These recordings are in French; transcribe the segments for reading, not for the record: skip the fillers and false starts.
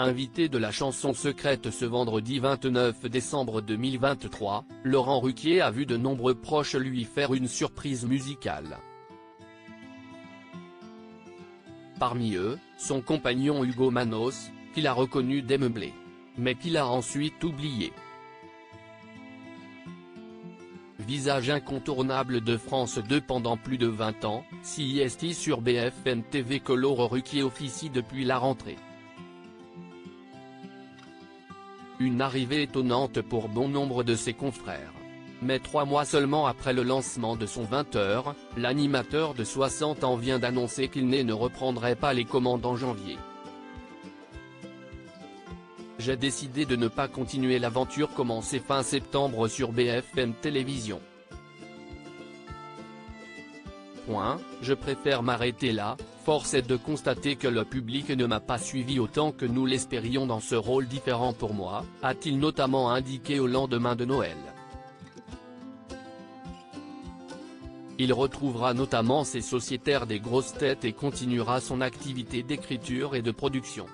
Invité de la chanson secrète ce vendredi 29 décembre 2023, Laurent Ruquier a vu de nombreux proches lui faire une surprise musicale. Parmi eux, son compagnon Hugo Manos, qu'il a reconnu dès Meublé, mais qu'il a ensuite oublié. Visage incontournable de France 2 pendant plus de 20 ans, CIST sur BFM TV que Laurent Ruquier officie depuis la rentrée. Une arrivée étonnante pour bon nombre de ses confrères. Mais 3 mois seulement après le lancement de son 20h, l'animateur de 60 ans vient d'annoncer qu'il ne reprendrait pas les commandes en janvier. J'ai décidé de ne pas continuer l'aventure commencée fin septembre sur BFM Télévision. Je préfère m'arrêter là. Force est de constater que le public ne m'a pas suivi autant que nous l'espérions dans ce rôle différent pour moi, a-t-il notamment indiqué au lendemain de Noël. Il retrouvera notamment ses sociétaires des grosses têtes et continuera son activité d'écriture et de production.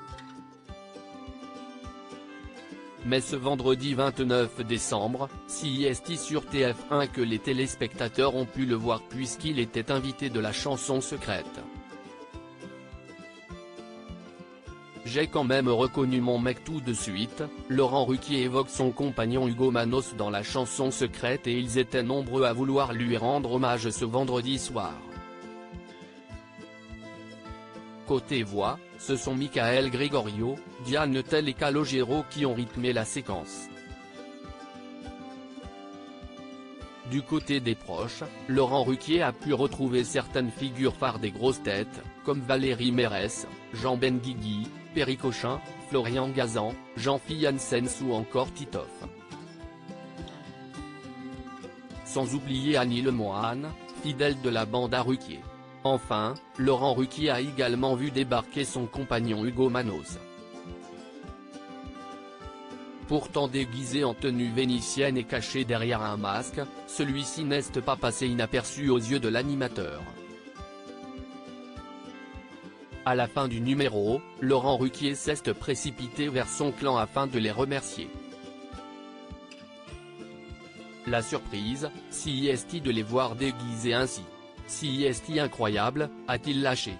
Mais ce vendredi 29 décembre, CIST sur TF1 que les téléspectateurs ont pu le voir puisqu'il était invité de la chanson secrète. J'ai quand même reconnu mon mec tout de suite, Laurent Ruquier évoque son compagnon Hugo Manos dans la chanson secrète et ils étaient nombreux à vouloir lui rendre hommage ce vendredi soir. Côté voix, ce sont Michael Gregorio, Diane Tell et Calogero qui ont rythmé la séquence. Du côté des proches, Laurent Ruquier a pu retrouver certaines figures phares des grosses têtes, comme Valérie Mérès, Jean Benguigui, Perry Cochin, Florian Gazan, Jean-Philippe Janssens ou encore Titoff. Sans oublier Annie Lemoine, fidèle de la bande à Ruquier. Enfin, Laurent Ruquier a également vu débarquer son compagnon Hugo Manos. Pourtant déguisé en tenue vénitienne et caché derrière un masque, celui-ci n'est pas passé inaperçu aux yeux de l'animateur. À la fin du numéro, Laurent Ruquier s'est précipité vers son clan afin de les remercier. La surprise, CIST de les voir déguisés ainsi. CIST incroyable, a-t-il lâché.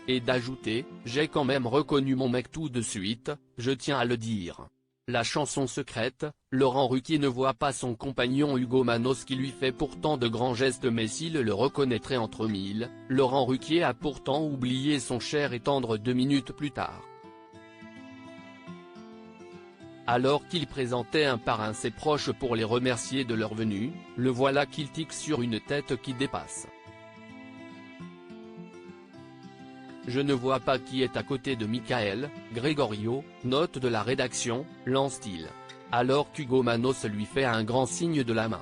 Et d'ajouter, j'ai quand même reconnu mon mec tout de suite, je tiens à le dire. La chanson secrète, Laurent Ruquier ne voit pas son compagnon Hugo Manos qui lui fait pourtant de grands gestes mais s'il le reconnaîtrait entre mille, Laurent Ruquier a pourtant oublié son cher et tendre 2 minutes plus tard. Alors qu'il présentait un par un ses proches pour les remercier de leur venue, le voilà qu'il tique sur une tête qui dépasse. Je ne vois pas qui est à côté de Michael Gregorio, note de la rédaction, lance-t-il. Alors qu'Hugo Manos lui fait un grand signe de la main.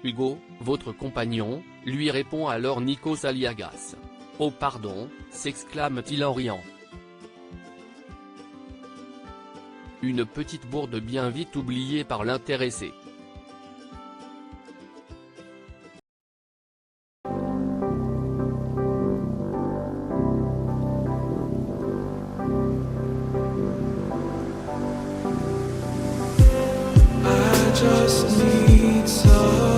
Hugo, votre compagnon, lui répond alors Nikos Aliagas. Oh pardon, s'exclame-t-il en riant. Une petite bourde bien vite oubliée par l'intéressé. I just need some